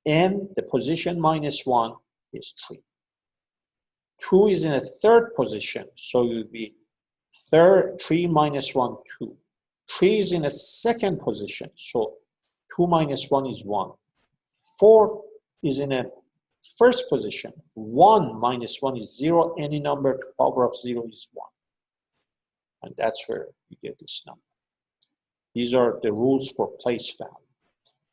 n, the position minus 1 is 3. 2 is in a third position, so it would be 3 minus 1, 2. 3 is in a second position, so 2 minus 1 is 1. 4 is in a first position. 1 minus 1 is 0. Any number to the power of 0 is 1. And that's where you get this number. These are the rules for place value.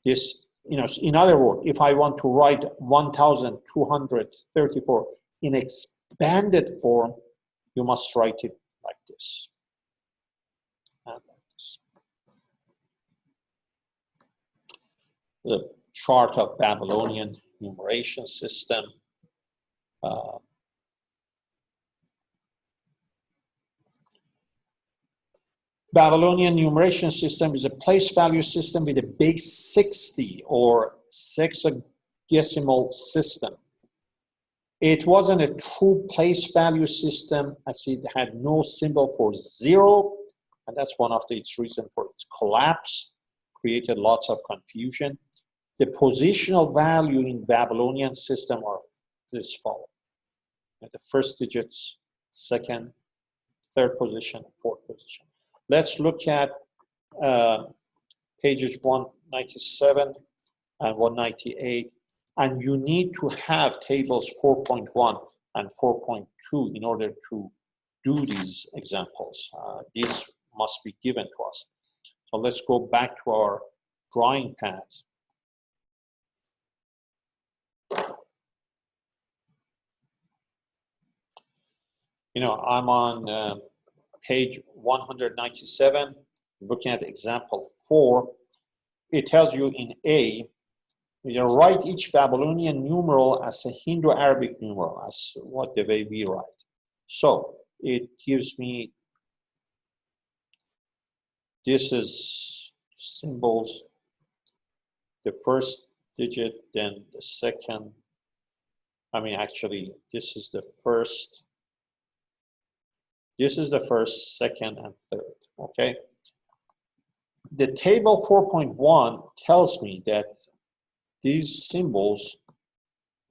This, in other words, if I want to write 1,234 in expanded form, you must write it like this. And like this. The chart of Babylonian numeration system. Babylonian numeration system is a place value system with a base 60 or sexagesimal system. It wasn't a true place value system as it had no symbol for 0, and that's one of its reasons for its collapse, created lots of confusion. The positional value in Babylonian system are this following. The first digits, second, third position, fourth position. Let's look at pages 197 and 198. And you need to have tables 4.1 and 4.2 in order to do these examples. These must be given to us. So let's go back to our drawing pad. I'm on page 197, looking at example 4. It tells you in A, you write each Babylonian numeral as a Hindu-Arabic numeral, as the way we write. So it gives me, this is symbols, the first digit, then the second. Actually, this is the first. This is the first, second, and third, okay? The table 4.1 tells me that these symbols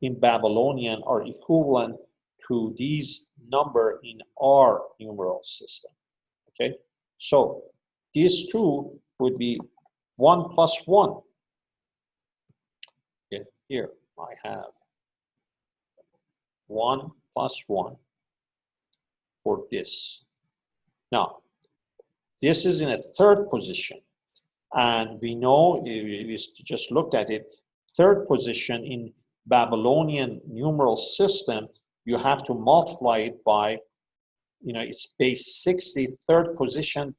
in Babylonian are equivalent to these number in our numeral system, okay? So these two would be 1 plus 1. Okay, here I have 1 plus 1 for this. Now, this is in a third position. And we know, we just looked at it, third position in Babylonian numeral system, you have to multiply it by, it's base 60, third position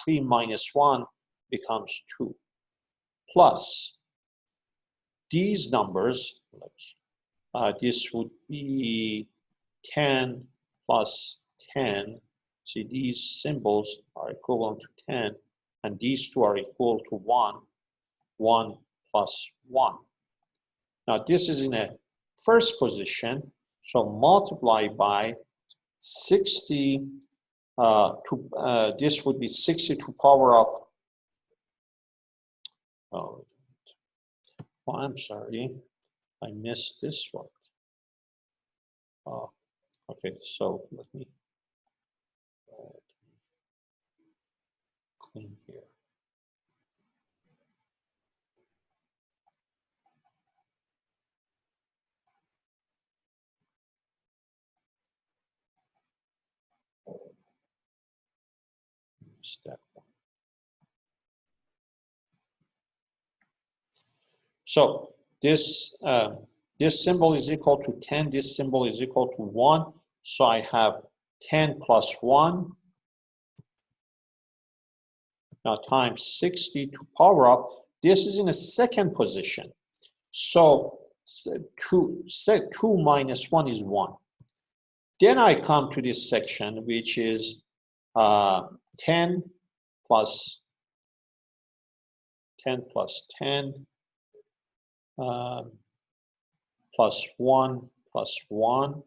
3 minus 1 becomes 2. Plus, these numbers, this would be 10 plus 10. See, these symbols are equivalent to 10, and these two are equal to 1. 1 plus 1. Now, this is in a first position, so multiply by 60 this would be 60 to power of, oh, I'm sorry, I missed this one. Oh, okay, so let me clean here. Step one. So this this symbol is equal to 10. This symbol is equal to 1. So I have 10 plus 1. Now times 60 to power up. This is in a second position. So 2 minus 1 is 1. Then I come to this section, which is 10 plus 10 plus 10 plus 1 plus 1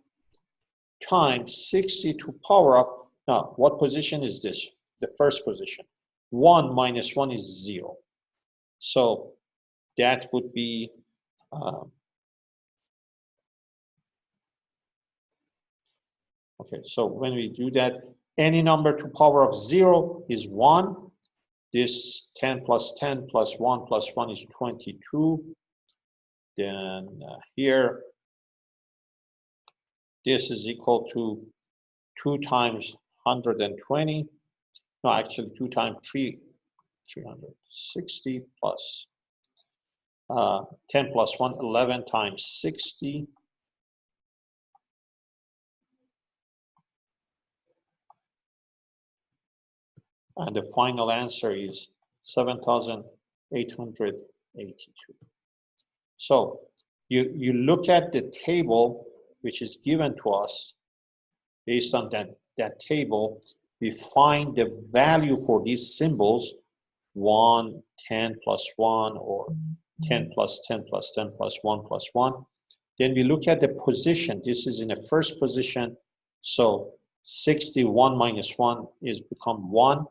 times 60 to power up. Now, what position is this? The first position. 1 minus 1 is 0. So that would be okay, so when we do that, any number to power of 0 is 1. This 10 plus 10 plus 1 plus 1 is 22. Then here, this is equal to 2 times 120. No, actually 2 times 360 plus 10 plus 1, 11 times 60. And the final answer is 7,882. So you look at the table which is given to us. Based on that table, we find the value for these symbols, 1, 10 plus 1, or 10 plus 10 plus 10 plus 1 plus 1. Then we look at the position. This is in the first position. So 61 minus 1 is become 1.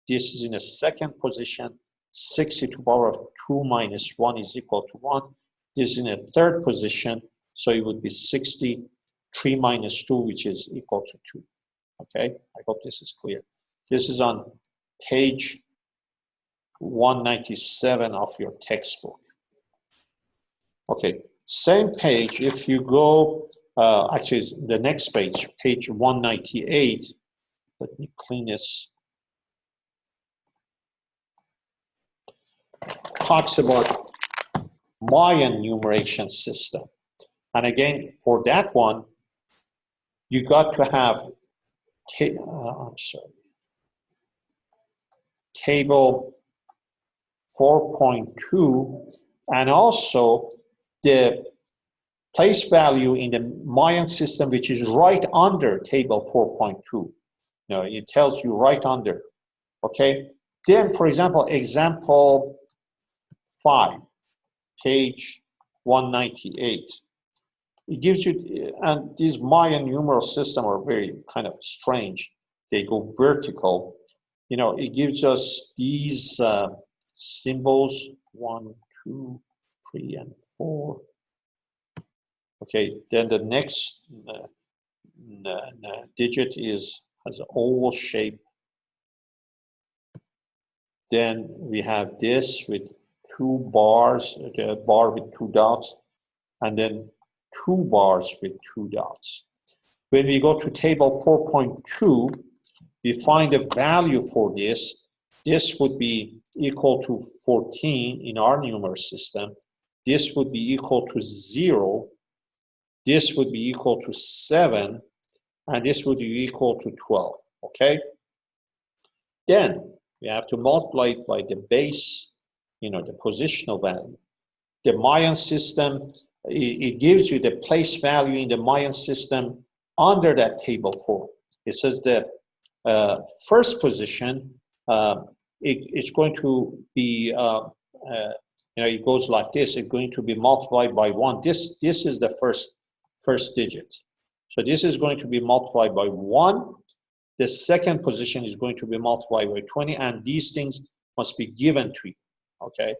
This is in a second position. 60 to the power of 2 minus 1 is equal to 1. This is in a third position. So it would be 60, 3 minus 2, which is equal to 2. Okay, I hope this is clear. This is on page 197 of your textbook. Okay, same page. If you go, actually, the next page, page 198. Let me clean this. Talks about Mayan numeration system. And again, for that one, you got to have, table 4.2, and also the place value in the Mayan system, which is right under table 4.2. You know, it tells you right under, okay? Then, for example, example 5, page 198. It gives you, and these Mayan numeral systems are very kind of strange. They go vertical. You know, it gives us these symbols, 1, 2, 3, and 4. Okay, then the next digit has an oval shape. Then we have this with 2 bars, the bar with 2 dots, and then 2 bars with 2 dots. When we go to table 4.2, we find a value for this. This would be equal to 14 in our numeral system. This would be equal to 0. This would be equal to 7. And this would be equal to 12. Okay? Then we have to multiply it by the base, you know, the positional value. The Mayan system it gives you the place value in the Mayan system under that table 4. It says the first position, it's going to be, it goes like this. It's going to be multiplied by 1. This is the first digit. So this is going to be multiplied by 1. The second position is going to be multiplied by 20, and these things must be given to you, okay?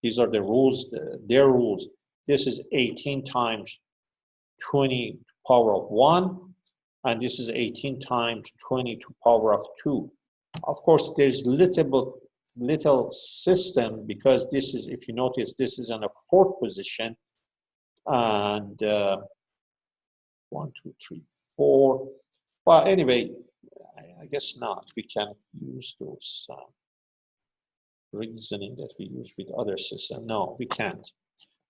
These are the rules, their rules. This is 18 times 20 to the power of 1, and this is 18 times 20 to the power of 2. Of course, there's little system, because this is, if you notice, this is on a 4th position, and 1, 2, 3, 4. Well, anyway, I guess not. We can use those reasoning that we use with other systems. No, we can't.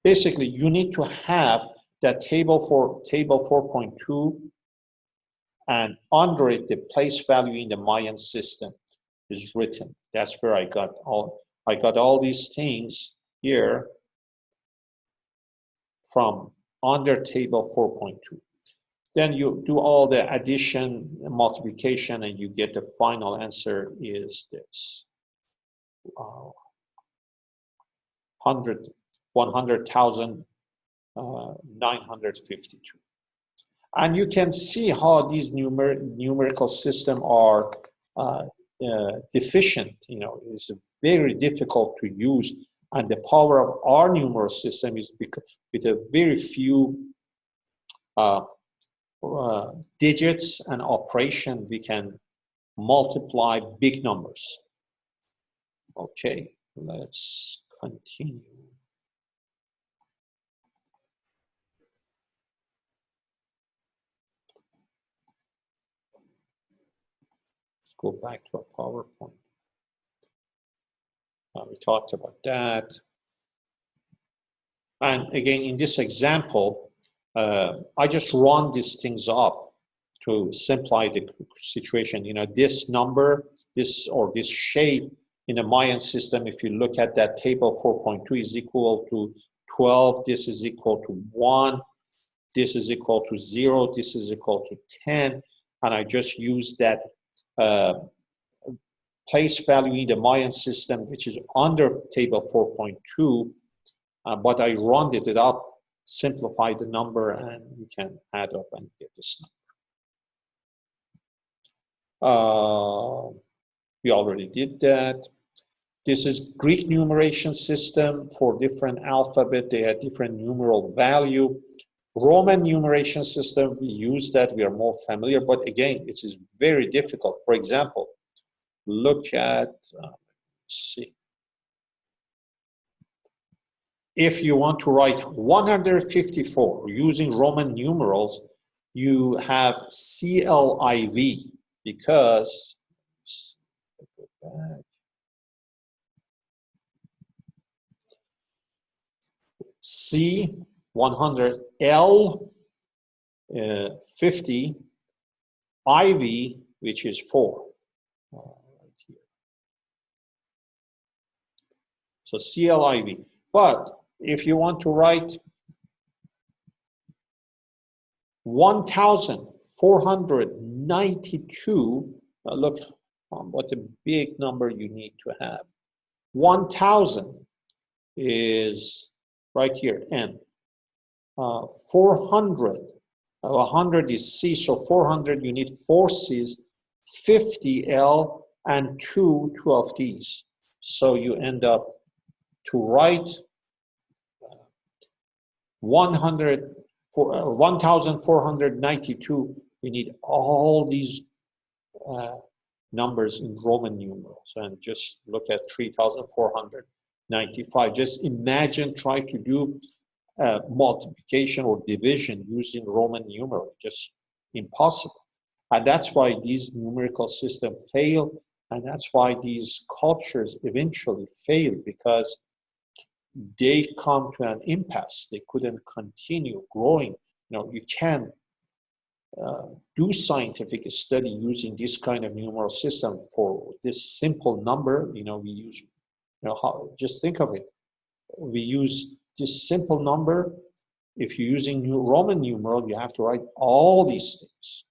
Basically, you need to have that table 4.2, and under it, the place value in the Mayan system is written. That's where I got all these things here from under table 4.2. Then you do all the addition, multiplication, and you get the final answer is this. 100,952. And you can see how these numerical systems are deficient. It's very difficult to use. And the power of our numeral system is because with a very few digits and operation, we can multiply big numbers. Okay, let's continue. Let's go back to our PowerPoint. We talked about that. And again, in this example, I just run these things up to simplify the situation. This number, this shape in the Mayan system, if you look at that table 4.2 is equal to 12, this is equal to 1, this is equal to 0, this is equal to 10, and I just use that place value in the Mayan system, which is under table 4.2, but I rounded it up, simplify the number, and you can add up and get this number. We already did that. This is Greek numeration system for different alphabet. They had different numeral value. Roman numeration system, we use that. We are more familiar, but again, it is very difficult. For example, look at, let's see. If you want to write 154 using Roman numerals, you have CLIV, because C 100, L 50, IV, which is 4. Right here. So CLIV. But if you want to write 1,492, look what a big number you need to have. 1,000 is right here, N. 400, 100 is C, so 400 you need 4 C's, 50 L, and 2 of these. So you end up to write 1,492. You need all these numbers in Roman numerals, and just look at 3,495. Just imagine trying to do multiplication or division using Roman numeral, just impossible. And that's why these numerical systems fail, and that's why these cultures eventually fail, because they come to an impasse. They couldn't continue growing. You can't do scientific study using this kind of numeral system for this simple number. We use, just think of it. We use this simple number if you're using Roman numeral, you have to write all these things.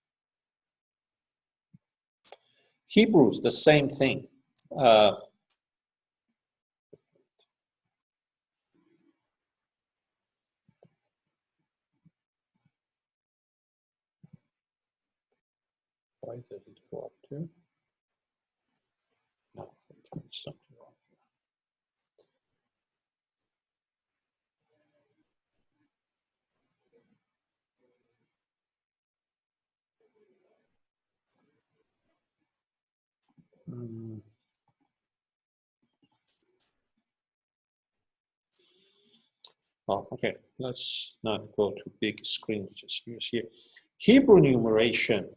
Hebrews, the same thing. Why did it go up to? No, something wrong. Oh, okay, let's not go to big screen, just use here. Hebrew numeration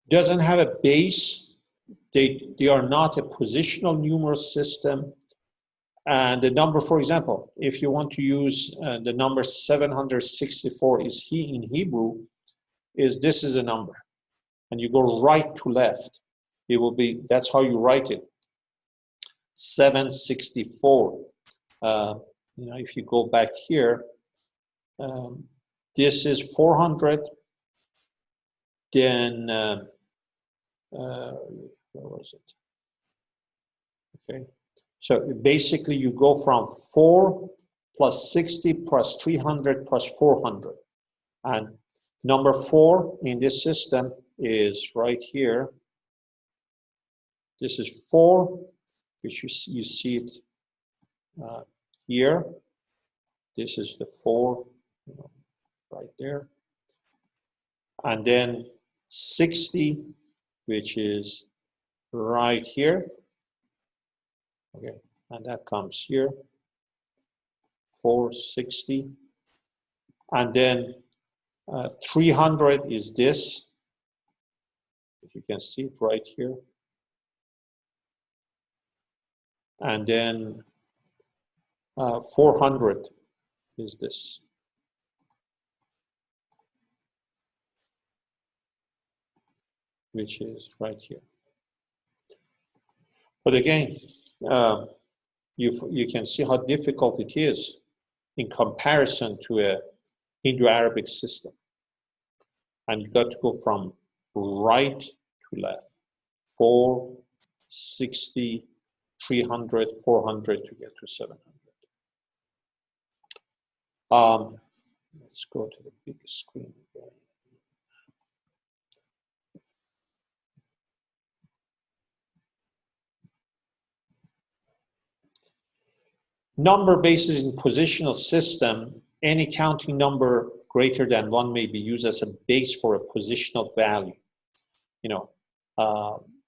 doesn't have a base. They are not a positional numeral system. And the number, for example, if you want to use the number 764 is in Hebrew, this is a number. And you go right to left. It will be, that's how you write it. 764. If you go back here, this is 400. Then, where was it? Okay. So basically you go from 4 plus 60 plus 300 plus 400. And number 4 in this system is right here. This is 4, which you see it here. This is the 4 right there. And then 60, which is right here. Okay, and that comes here, 460. And then 300 is this. If you can see it right here. And then 400 is this. Which is right here. But again, you can see how difficult it is in comparison to a Hindu-Arabic system. And you got to go from right to left. 4, 60, 300, 400 to get to 700. Let's go to the big screen again. Number bases in positional system, any counting number greater than 1 may be used as a base for a positional value.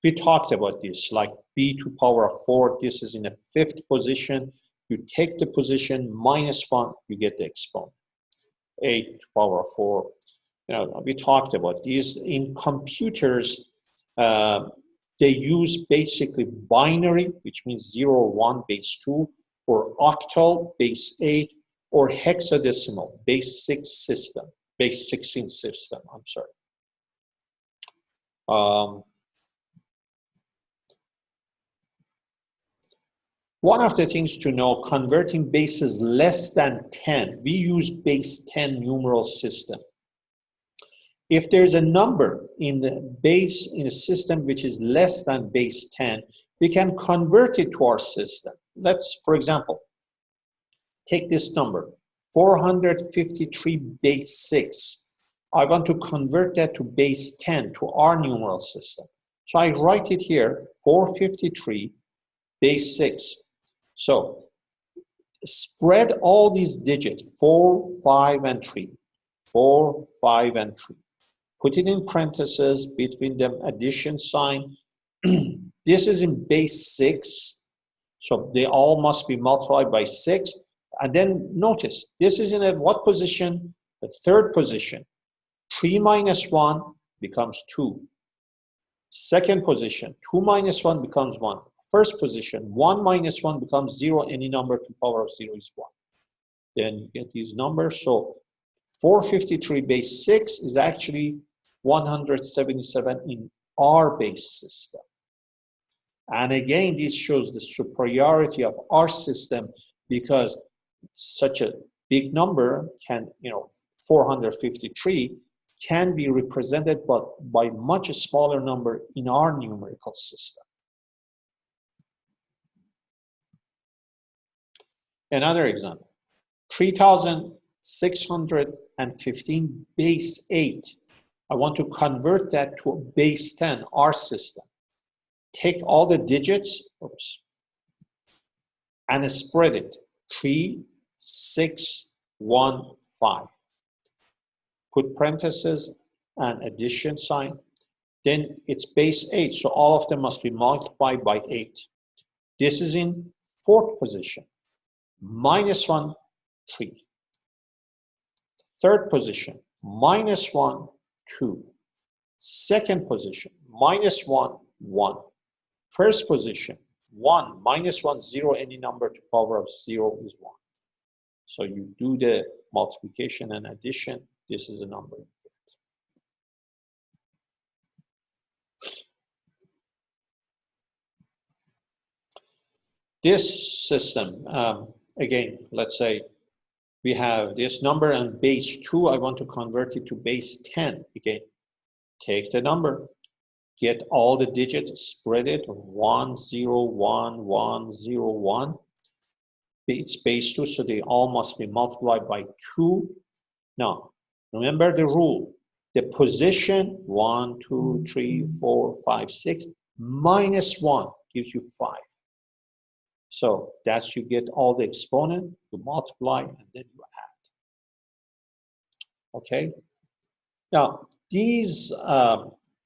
We talked about this, like b to power of 4, this is in a 5th position. You take the position minus 1, you get the exponent. 8 to power of 4. We talked about these. In computers, they use basically binary, which means 0 or 1, base 2, or octal, base 8, or hexadecimal, base 16 system, I'm sorry. One of the things to know, converting bases less than 10, we use base 10 numeral system. If there's a number in the base in a system which is less than base 10, we can convert it to our system. Let's, for example, take this number, 453 base 6. I want to convert that to base 10, to our numeral system. So I write it here, 453 base 6. So spread all these digits, 4, 5, and 3. 4, 5, and 3. Put it in parentheses, between them addition sign. This is in base 6. So they all must be multiplied by 6. And then notice, this is in what position? The 3rd position. 3 minus 1 becomes 2. 2nd position, 2 minus 1 becomes 1. 1st position, 1 minus 1 becomes 0. Any number to the power of 0 is 1. Then you get these numbers. So 453 base 6 is actually 177 in our base system. And again, this shows the superiority of our system because such a big number can, 453 can be represented by much smaller number in our numerical system. Another example, 3,615 base 8. I want to convert that to a base 10, our system. Take all the digits, and spread it, 3, 6, 1, 5. Put parentheses and addition sign. Then it's base 8, so all of them must be multiplied by 8. This is in fourth position. -1, 3. Third position, -1, 2. Second position, -1, 1. First position, 1, -1, 0, any number to power of 0 is 1. So you do the multiplication and addition, this is the number you get. This system, again, let's say we have this number and base 2, I want to convert it to base 10. Again, take the number, get all the digits, spread it, 1, 0, 1, 1, 0, 1. It's base 2, so they all must be multiplied by 2. Now, remember the rule. The position, 1, 2, 3, 4, 5, 6, -1 gives you 5. So that's you get all the exponent, you multiply, and then you add. Okay? Now, these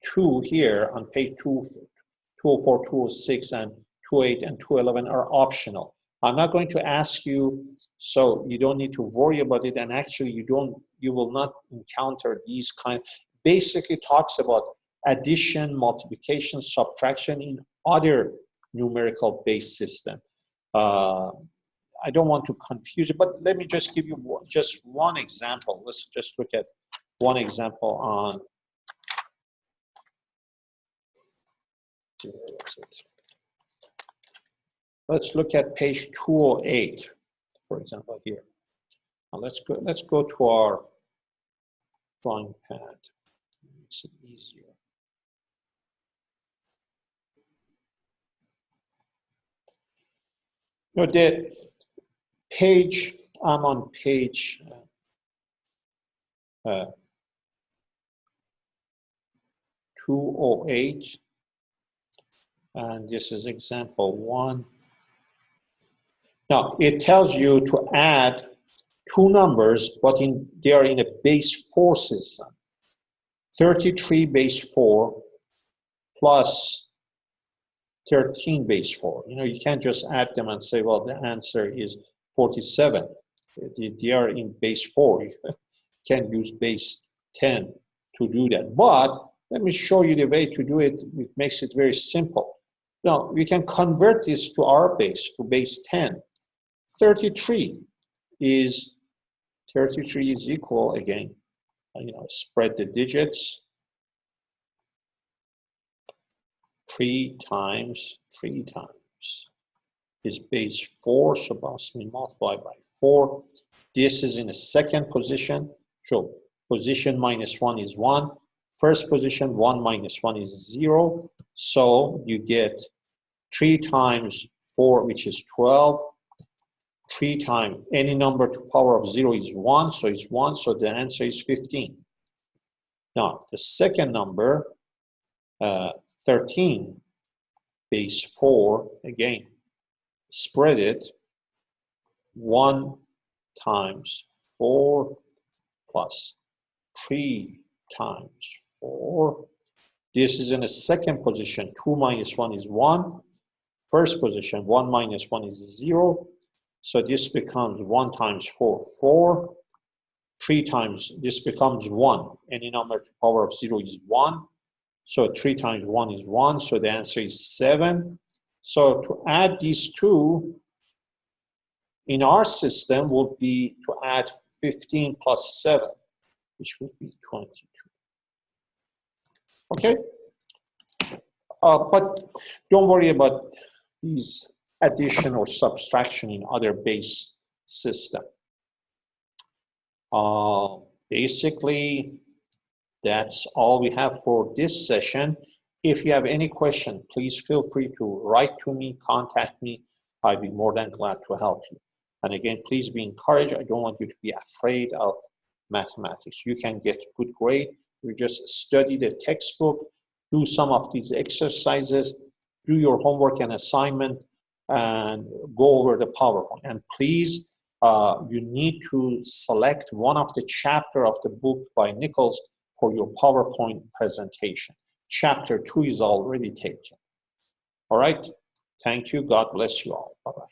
two here on page 204, 206, and 208 and 211 are optional. I'm not going to ask you, so you don't need to worry about it, and actually you will not encounter these kind. Basically talks about addition, multiplication, subtraction in other numerical based system. I don't want to confuse it, but let me just give you just one example. Let's just look at one example on. Let's look at page 208, for example, here. Now let's go to our drawing pad. Makes it easier. No, the page, I'm on page 208, and this is example 1. Now, it tells you to add two numbers, but they are in a base 4 system. 33 base 4 plus 13 base 4. You can't just add them and say, well, the answer is 47. They are in base 4. You can't use base 10 to do that. But let me show you the way to do it. It makes it very simple. Now, we can convert this to our base, to base 10. 33 is equal, again, spread the digits. 3 times 3 times is base 4, so must be multiplied by 4. This is in the second position, so position -1 is 1. First position, 1 minus 1 is 0. So you get 3 times 4, which is 12. 3 times any number to power of 0 is 1, so it's 1, so the answer is 15. Now, the second number, 13, base 4, again, spread it, 1 times 4 plus 3 times 4. This is in the second position, 2 minus 1 is 1. First position, 1 minus 1 is 0. So this becomes 1 times 4, 4. 3 times, this becomes 1. Any number to power of 0 is 1. So 3 times 1 is 1. So the answer is 7. So to add these two in our system would be to add 15 plus 7, which would be 22. Okay? But don't worry about these addition or subtraction in other base system. Basically, that's all we have for this session. If you have any question, please feel free to write to me, contact me. I'd be more than glad to help you. And again, please be encouraged. I don't want you to be afraid of mathematics. You can get good grade. You just study the textbook, do some of these exercises, do your homework and assignment, and go over the PowerPoint. And please, you need to select one of the chapter of the book by Nichols for your PowerPoint presentation. Chapter 2 is already taken. All right. Thank you. God bless you all. Bye-bye.